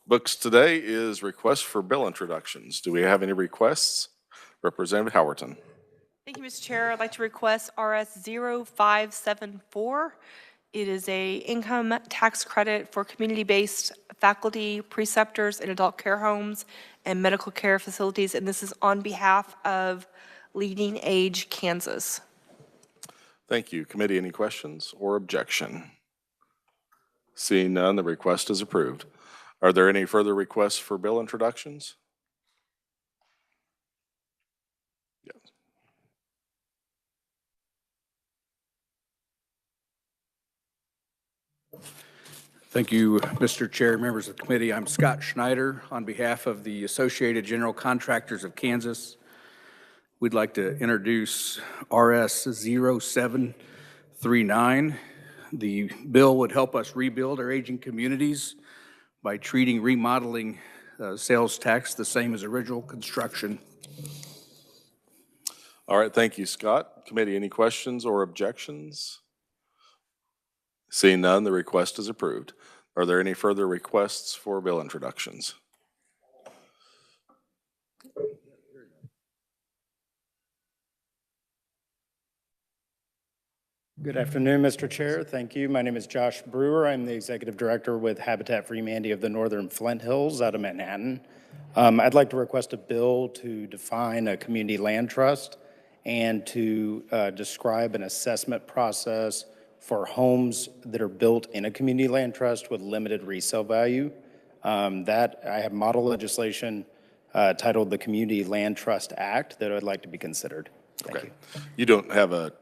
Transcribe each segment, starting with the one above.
Books today is request for bill introductions. Do we have any requests? Representative Howerton. Thank you, Mr. Chair. I'd like to request RS 0574. It is a income tax credit for community-based faculty, preceptors in adult care homes and medical care facilities, and this is on behalf of Leading Age Kansas. Thank you. Committee, any questions or objection? Seeing none, the request is approved. Are there any further requests for bill introductions? Yes. Thank you, Mr. Chair, members of the committee. I'm Scott Schneider on behalf of the Associated General Contractors of Kansas. We'd like to introduce RS 0739. The bill would help us rebuild our aging communities by treating remodeling sales tax the same as original construction. All right, thank you, Scott. Committee, any questions or objections? Seeing none, the request is approved. Are there any further requests for bill introductions? Good afternoon, Mr. Chair. Thank you. My name is Josh Brewer. I'm the Executive Director with Habitat for Humanity of the Northern Flint Hills out of Manhattan. I'd like to request a bill to define a community land trust and to describe an assessment process for homes that are built in a community land trust with limited resale value. That I have model legislation titled the Community Land Trust Act that I'd like to be considered. Thank you. You don't have an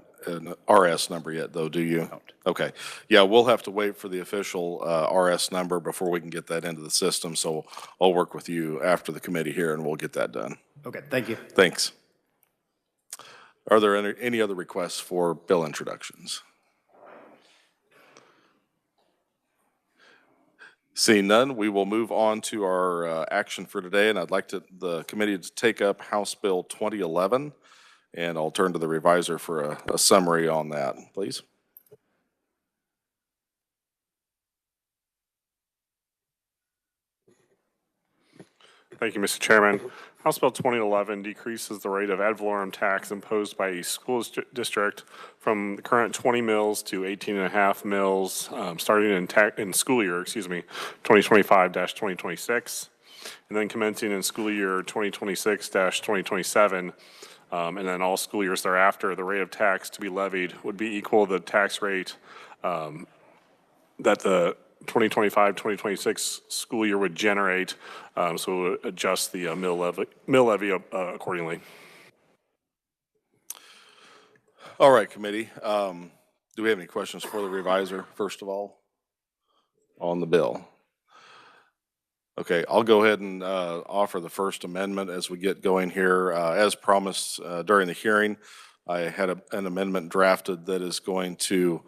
RS number yet, though, do you? Don't. Okay. Yeah, we'll have to wait for the official RS number before we can get that into the system. So I'll work with you after the committee here, and we'll get that done. Okay, thank you. Thanks. Are there any other requests for bill introductions? Seeing none, we will move on to our action for today, and I'd like the committee to take up House Bill 2011, and I'll turn to the reviser for a summary on that, please. Thank you, Mr. Chairman. House Bill 2011 decreases the rate of ad valorem tax imposed by a school district from the current 20 mils to 18.5 mils, starting in school year, 2025-2026, and then commencing in school year 2026-2027, and then all school years thereafter. The rate of tax to be levied would be equal to the tax rate that the 2025-2026 school year would generate, so it would adjust the mill levy accordingly. All right, committee. Do we have any questions for the reviser, first of all, on the bill? Okay, I'll go ahead and offer the first amendment as we get going here. As promised during the hearing, I had an amendment drafted that is going to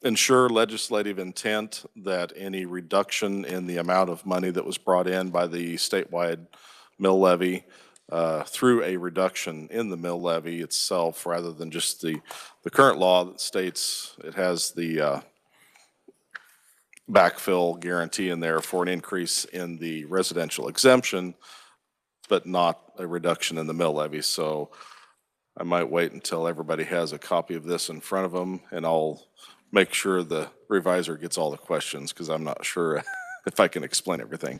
ensure legislative intent that any reduction in the amount of money that was brought in by the statewide mill levy through a reduction in the mill levy itself, rather than just the current law that states it has the backfill guarantee in there for an increase in the residential exemption, but not a reduction in the mill levy. So I might wait until everybody has a copy of this in front of them, and I'll make sure the reviser gets all the questions, because I'm not sure if I can explain everything.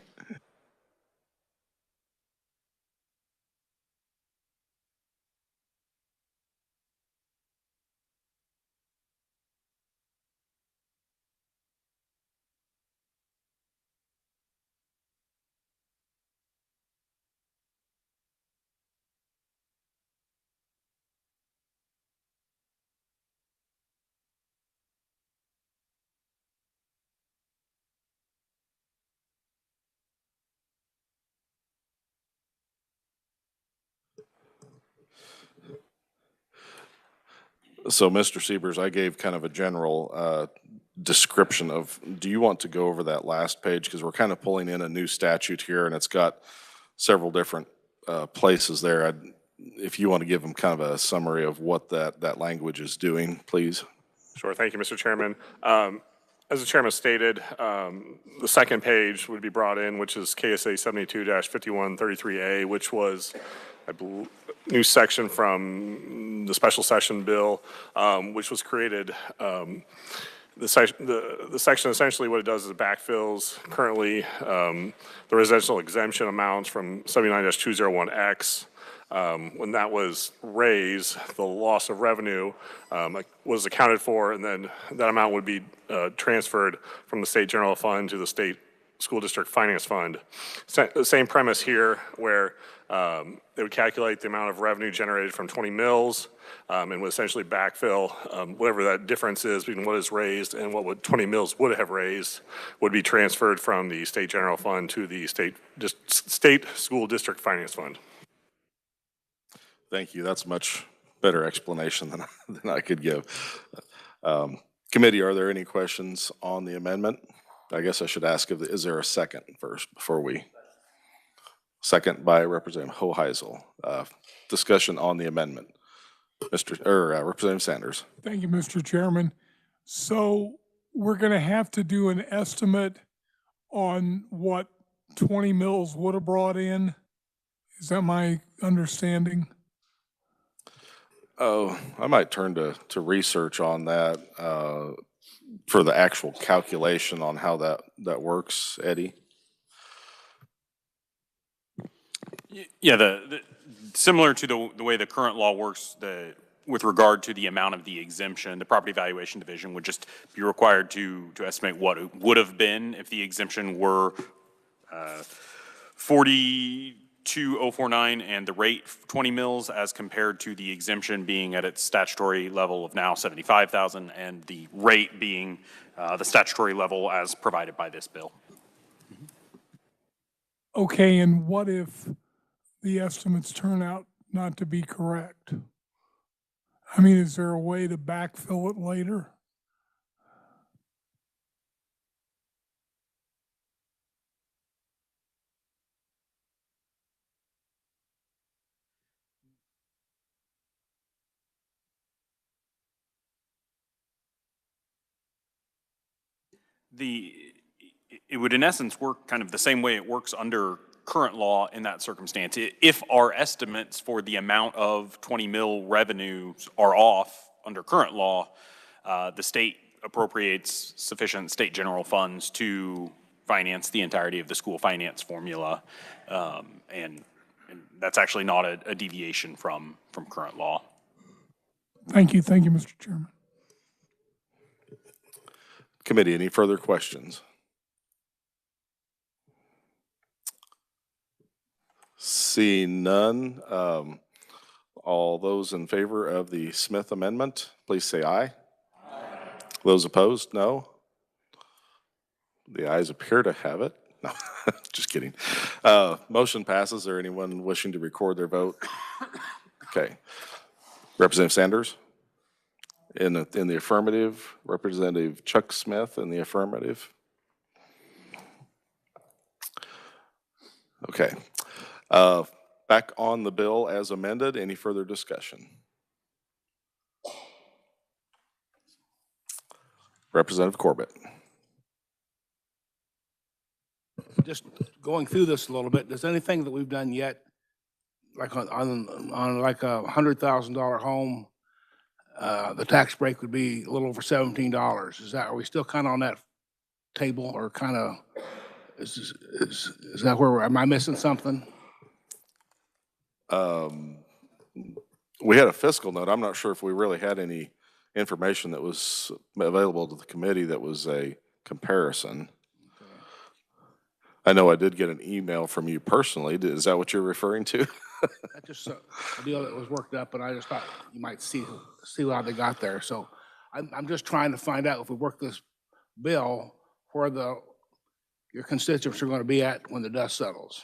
So, Mr. Siebers, I gave kind of a general description of, do you want to go over that last page? Because we're kind of pulling in a new statute here, and it's got several different places there. If you want to give them kind of a summary of what that language is doing, please. Sure, thank you, Mr. Chairman. As the chairman stated, the second page would be brought in, which is KSA 72-5133A, which was, I believe, new section from the special session bill, which was created. The section essentially what it does is it backfills currently the residential exemption amounts from 79-201X. When that was raised, the loss of revenue was accounted for, and then that amount would be transferred from the state general fund to the state school district finance fund. The same premise here, where they would calculate the amount of revenue generated from 20 mills and would essentially backfill whatever that difference is between what is raised and what 20 mills would have raised would be transferred from the state general fund to the state school district finance fund. Thank you. That's a much better explanation than I could give. Committee, are there any questions on the amendment? I guess I should ask, is there a second first before we? Second by Representative Hoheisel. Discussion on the amendment. Representative Sanders. Thank you, Mr. Chairman. So we're going to have to do an estimate on what 20 mills would have brought in? Is that my understanding? Oh, I might turn to research on that for the actual calculation on how that works, Eddie. Yeah, similar to the way the current law works, with regard to the amount of the exemption, the Property Valuation Division would just be required to estimate what it would have been if the exemption were 42,049 and the rate 20 mills, as compared to the exemption being at its statutory level of now 75,000 and the rate being the statutory level as provided by this bill. Okay, and what if the estimates turn out not to be correct? I mean, is there a way to backfill it later? It would in essence work kind of the same way it works under current law in that circumstance. If our estimates for the amount of 20 mil revenues are off under current law, the state appropriates sufficient state general funds to finance the entirety of the school finance formula. And that's actually not a deviation from current law. Thank you, Mr. Chairman. Committee, any further questions? Seeing none, all those in favor of the Smith amendment, please say aye. Aye. Those opposed, no. The ayes appear to have it. No, just kidding. Motion passes. Is there anyone wishing to record their vote? Okay. Representative Sanders? In the affirmative. Representative Chuck Smith in the affirmative. Okay. Back on the bill as amended. Any further discussion? Representative Corbett. Just going through this a little bit, does anything that we've done yet, like on like a $100,000 home, the tax break would be a little over $17. Are we still kind of on that table, or kind of, is that where am I missing something? We had a fiscal note. I'm not sure if we really had any information that was available to the committee that was a comparison. Okay. I know I did get an email from you personally. Is that what you're referring to? That's just a deal that was worked up, and I just thought you might see how they got there. So I'm just trying to find out, if we work this bill, where your constituents are going to be at when the dust settles.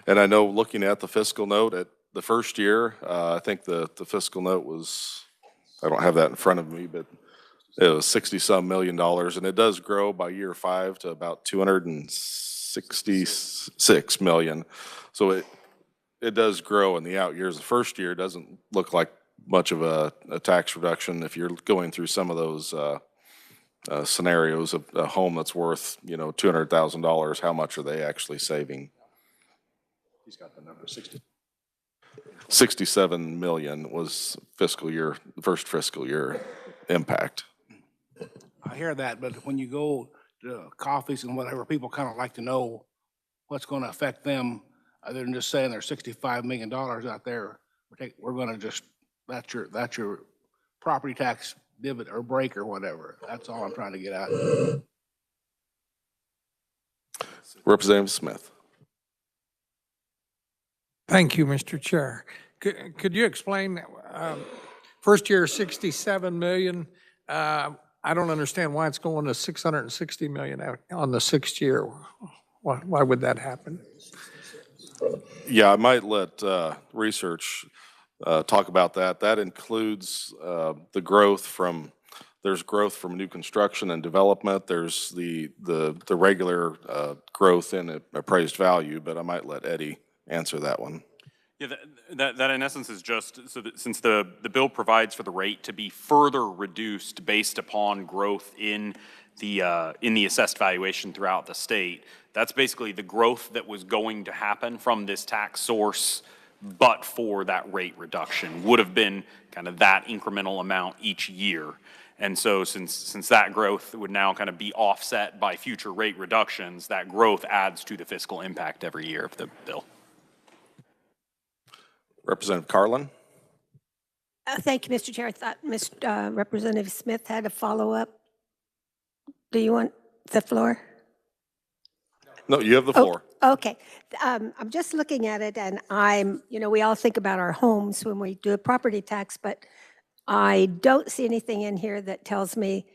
And I know, looking at the fiscal note at the first year, I think the fiscal note was, I don't have that in front of me, but it was $60-some million, and it does grow by year 5 to about $266 million. So it does grow in the out years. The first year doesn't look like much of a tax reduction. If you're going through some of those scenarios of a home that's worth, you know, $200,000, how much are they actually saving? He's got the number, 67 million was the first fiscal year impact. I hear that, but when you go to coffees and whatever, people kind of like to know what's going to affect them, other than just saying there's $65 million out there. We're going to just, that's your property tax dividend or break or whatever. That's all I'm trying to get at. Representative Smith. Thank you, Mr. Chair. Could you explain, first year 67 million, I don't understand why it's going to 660 million on the sixth year. Why would that happen? Yeah, I might let research talk about that. That includes the growth from, there's growth from new construction and development. There's the regular growth in appraised value, but I might let Eddie answer that one. Yeah, that in essence is just, so that since the bill provides for the rate to be further reduced based upon growth in the assessed valuation throughout the state, that's basically the growth that was going to happen from this tax source, but for that rate reduction would have been kind of that incremental amount each year. And so since that growth would now kind of be offset by future rate reductions, that growth adds to the fiscal impact every year of the bill. Representative Carlin. Thank you, Mr. Chair. I thought Representative Smith had a follow-up. Do you want the floor? No, you have the floor. Okay. I'm just looking at it, and we all think about our homes when we do a property tax, but I don't see anything in here that tells me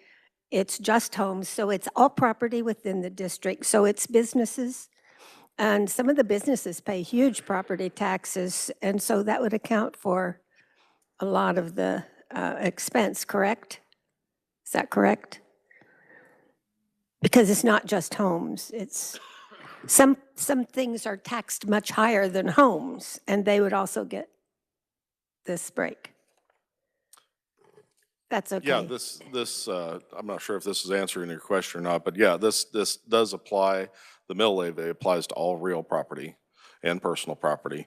it's just homes. So it's all property within the district. So it's businesses. And some of the businesses pay huge property taxes, and so that would account for a lot of the expense, correct? Is that correct? Because it's not just homes. It's some things are taxed much higher than homes, and they would also get this break. That's okay. Yeah, this I'm not sure if this is answering your question or not, but yeah, this does apply. The mill levy applies to all real property and personal property.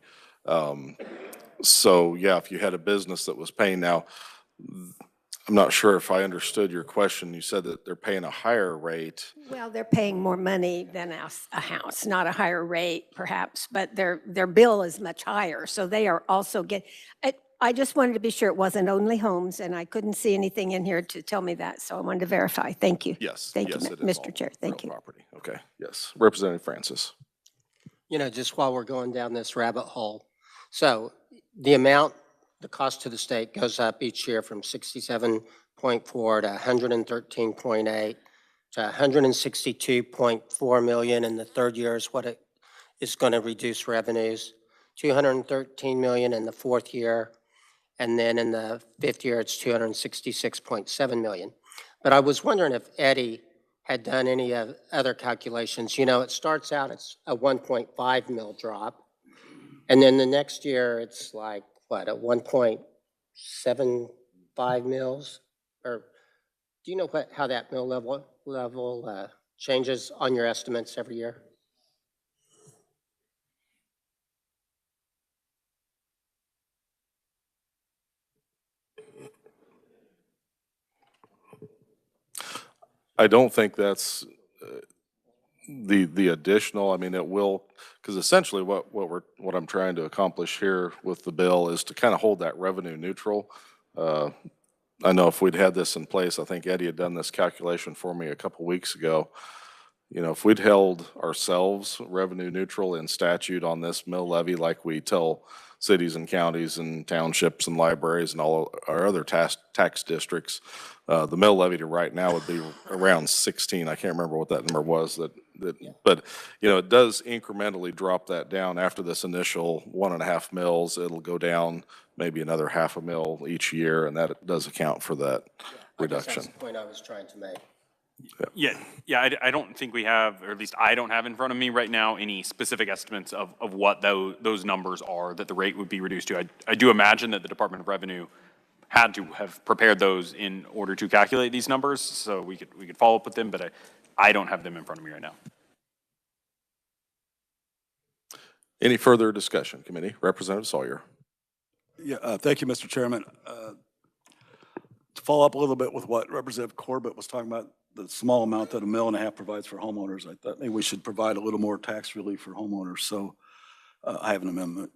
So yeah, if you had a business that was paying now, I'm not sure if I understood your question. You said that they're paying a higher rate. Well, they're paying more money than a house, not a higher rate perhaps, but their bill is much higher. So they are also I just wanted to be sure it wasn't only homes, and I couldn't see anything in here to tell me that, so I wanted to verify. Thank you. Yes. Thank you, it is Mr. Chair. Thank you. Property. Okay. Yes. Representative Francis. Just while we're going down this rabbit hole, so the cost to the state goes up each year from 67.4 to 113.8 to 162.4 million, and the third year is what it is going to reduce revenues, 213 million in the fourth year, and then in the fifth year, it's 266.7 million. But I was wondering if Eddie had done any other calculations. It starts out, it's a 1.5 mil drop. And then the next year, it's like, what, a 1.75 mils? Or do you know how that mill level changes on your estimates every year? I don't think that's the additional. I mean, it will, because essentially what I'm trying to accomplish here with the bill is to kind of hold that revenue neutral. I know if we'd had this in place, I think Eddie had done this calculation for me a couple weeks ago. If we'd held ourselves revenue neutral in statute on this mill levy, like we tell cities and counties and townships and libraries and all our other tax districts, the mill levy to right now would be around 16. I can't remember what that number was. But it does incrementally drop that down after this initial 1.5 mils. It'll go down maybe another 0.5 mil each year, and that does account for that reduction. That's the point I was trying to make. Yeah, I don't think we have, or at least I don't have in front of me right now, any specific estimates of what those numbers are that the rate would be reduced to. I do imagine that the Department of Revenue had to have prepared those in order to calculate these numbers, so we could follow up with them, but I don't have them in front of me right now. Any further discussion, committee? Representative Sawyer. Yeah, thank you, Mr. Chairman. To follow up a little bit with what Representative Corbett was talking about, the small amount that $1.5 million provides for homeowners, I thought maybe we should provide a little more tax relief for homeowners. So I have an amendment.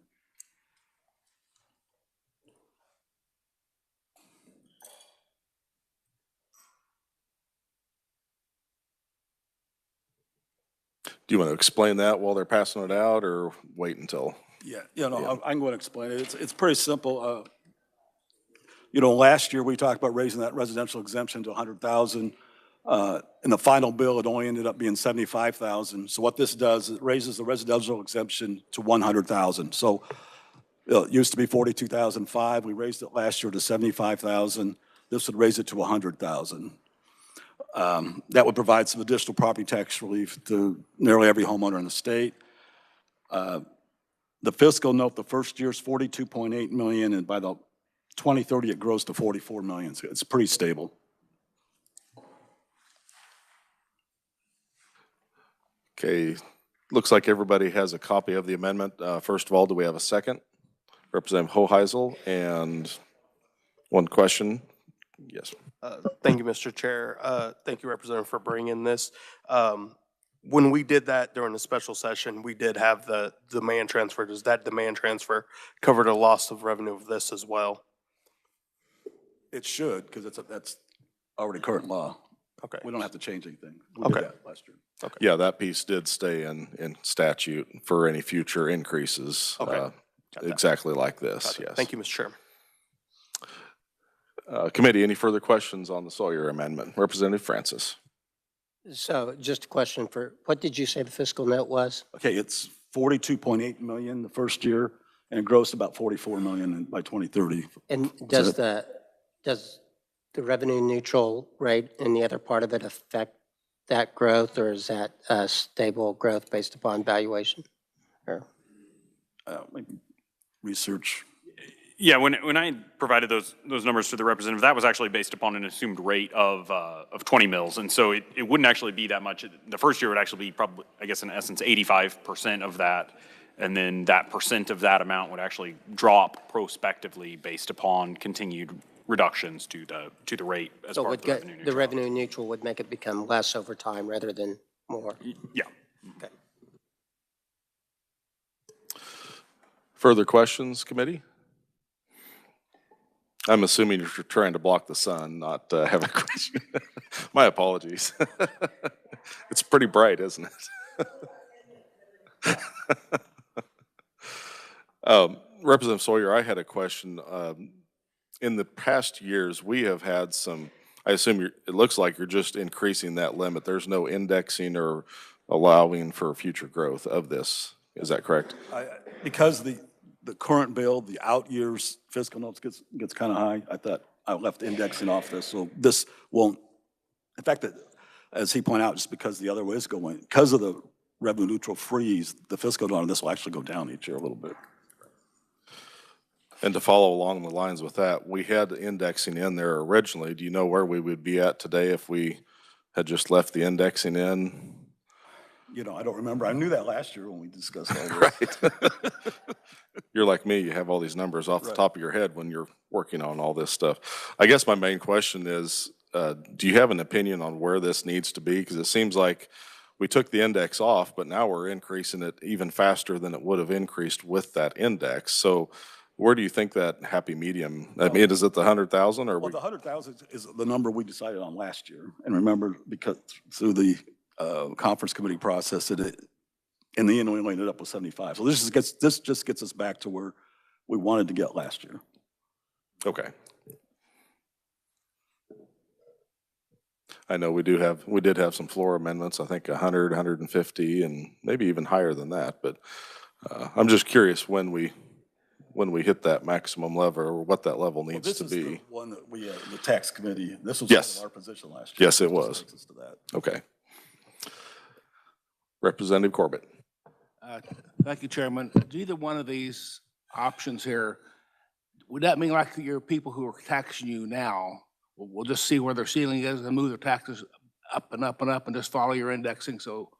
Do you want to explain that while they're passing it out, or wait until? Yeah, I'm going to explain it. It's pretty simple. Last year we talked about raising that residential exemption to 100,000. In the final bill, it only ended up being 75,000. So what this does, it raises the residential exemption to 100,000. So it used to be 42,005. We raised it last year to 75,000. This would raise it to 100,000. That would provide some additional property tax relief to nearly every homeowner in the state. The fiscal note, the first year is 42.8 million, and by the 2030 it grows to 44 million. So it's pretty stable. Okay, looks like everybody has a copy of the amendment. First of all, do we have a second? Representative Hoheisel, and one question. Yes. Thank you, Mr. Chair. Thank you, Representative, for bringing this. When we did that during the special session, we did have the demand transfer. Does that demand transfer cover the loss of revenue of this as well? It should, because that's already current law. Okay. We don't have to change anything. We Okay. did that last year. Okay. Yeah, that piece did stay in statute for any future increases. Okay. Exactly like this, yes. Thank you, Mr. Chairman. Committee, any further questions on the Sawyer amendment? Representative Francis. So just a question for, what did you say the fiscal note was? Okay, it's 42.8 million the first year, and it grows to about 44 million by 2030. And does the revenue neutral rate in the other part of it affect that growth, or is that a stable growth based upon valuation? Or Maybe research. Yeah, when I provided those numbers to the representative, that was actually based upon an assumed rate of 20 mils, and so it wouldn't actually be that much. The first year would actually be probably, I guess in essence, 85% of that, and then that percent of that amount would actually drop prospectively based upon continued reductions to the rate as so part of the revenue neutral. the revenue neutral would make it become less over time rather than more? Yeah. Okay. Further questions, committee? I'm assuming you're trying to block the sun, not have a question. My apologies. It's pretty bright, isn't it? Representative Sawyer, I had a question. In the past years, we have had some, I assume it looks like you're just increasing that limit. There's no indexing or allowing for future growth of this. Is that correct? Because the current bill, the out years fiscal notes gets kind of high, I thought I left indexing off this. So this won't, in fact, as he pointed out, just because the other way is going, because of the revenue neutral freeze, the fiscal note on this will actually go down each year a little bit. And to follow along the lines with that, we had indexing in there originally. Do you know where we would be at today if we had just left the indexing in? I don't remember. I knew that last year when we discussed all this. Right. You're like me, you have all these numbers off the top of your head when you're working on all this stuff. I guess my main question is, do you have an opinion on where this needs to be? Because it seems like we took the index off, but now we're increasing it even faster than it would have increased with that index. So where do you think that happy medium, I mean, is it the 100,000 or? Well, the 100,000 is the number we decided on last year. And remember, because through the conference committee process, in the end, we only ended up with 75. So this just gets us back to where we wanted to get last year. Okay. I know we did have some floor amendments, I think 100, 150, and maybe even higher than that. But I'm just curious when we hit that maximum level, or what that level needs to be. This is the one that the tax committee, this was Yes. our position last year. Yes, it was. Takes us to that. Okay. Representative Thank you, Chairman. Do either one of these options here, would that mean like your people who are taxing you now will just see where their ceiling is and move their taxes up and up and up and just follow your indexing? So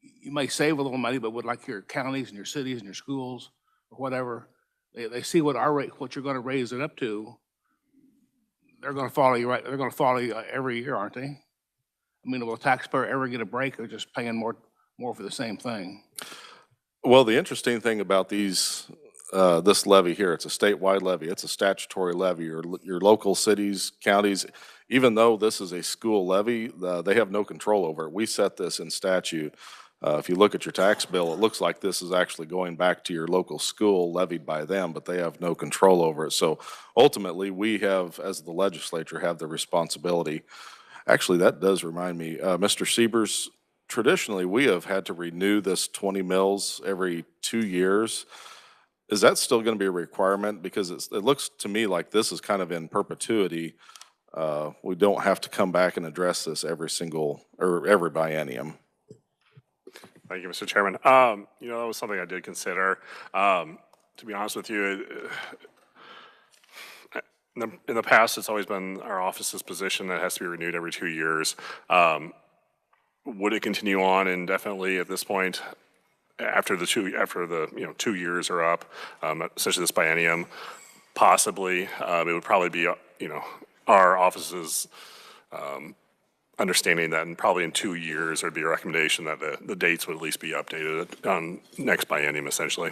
you may save a little money, but with like your counties and your cities and your schools or whatever, they see what our rate, what you're going to raise it up to. They're going to follow you, right? They're going to follow you every year, aren't they? I mean, will a taxpayer ever get a break or just paying more for the same thing? Well, the interesting thing about these, this levy here, it's a statewide levy. It's a statutory levy. Your local cities, counties, even though this is a school levy, they have no control over it. We set this in statute. If you look at your tax bill, it looks like this is actually going back to your local school levied by them, but they have no control over it. So ultimately, we have, as the legislature, have the responsibility. Actually, that does remind me, Mr. Siebers, traditionally, we have had to renew this 20 mills every 2 years. Is that still going to be a requirement? Because it looks to me like this is kind of in perpetuity. We don't have to come back and address this every biennium. Thank you, Mr. Chairman. You know, that was something I did consider. To be honest with you, in the past, it's always been our office's position that it has to be renewed every 2 years. Would it continue on indefinitely at this point after the 2 years are up, essentially this biennium? Possibly. It would probably be our office's understanding that probably in 2 years there'd be a recommendation that the dates would at least be updated on next biennium essentially.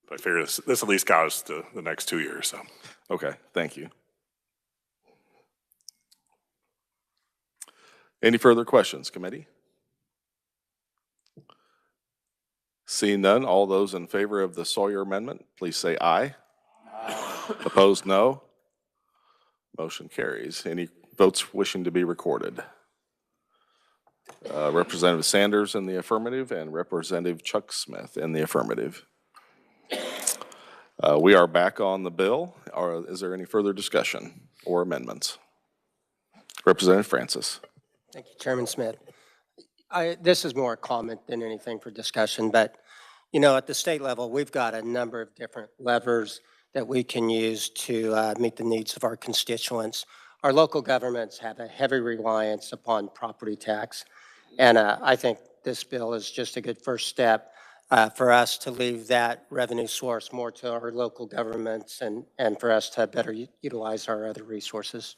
But I figure this at least got us to the next 2 years. So. Okay, thank you. Any further questions, committee? Seeing none, all those in favor of the Sawyer amendment, please say aye. Aye. Opposed, no. Motion carries. Any votes wishing to be recorded? Representative Sanders in the affirmative and Representative Chuck Smith in the affirmative. We are back on the bill. Is there any further discussion or amendments? Representative Francis. Thank you, Chairman Smith. This is more a comment than anything for discussion, but at the state level, we've got a number of different levers that we can use to meet the needs of our constituents. Our local governments have a heavy reliance upon property tax, and I think this bill is just a good first step for us to leave that revenue source more to our local governments and for us to better utilize our other resources.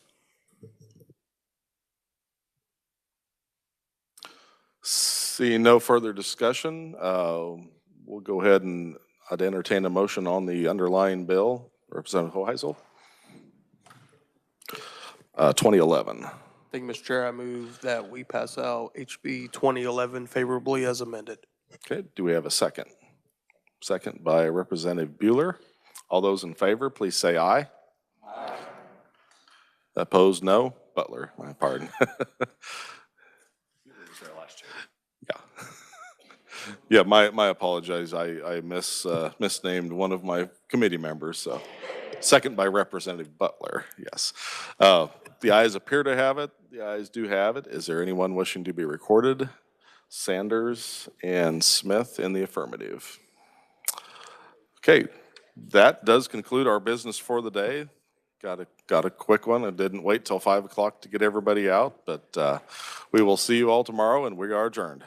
Seeing no further discussion, we'll go ahead and I'd entertain a motion on the underlying bill. Representative Hoheisel. 2011. Thank you, Mr. Chair. I move that we pass out HB 2011 favorably as amended. Okay, do we have a second? Second by Representative Bueller. All those in favor, please say aye. Aye. Opposed, no. Butler, my pardon. Yeah, my apologies. I misnamed one of my committee members. So, second by Representative Butler. Yes, the ayes appear to have it. The ayes do have it. Is there anyone wishing to be recorded? Sanders and Smith in the affirmative. Okay, that does conclude our business for the day. Got a quick one. I didn't wait till 5 o'clock to get everybody out, but we will see you all tomorrow, and we are adjourned.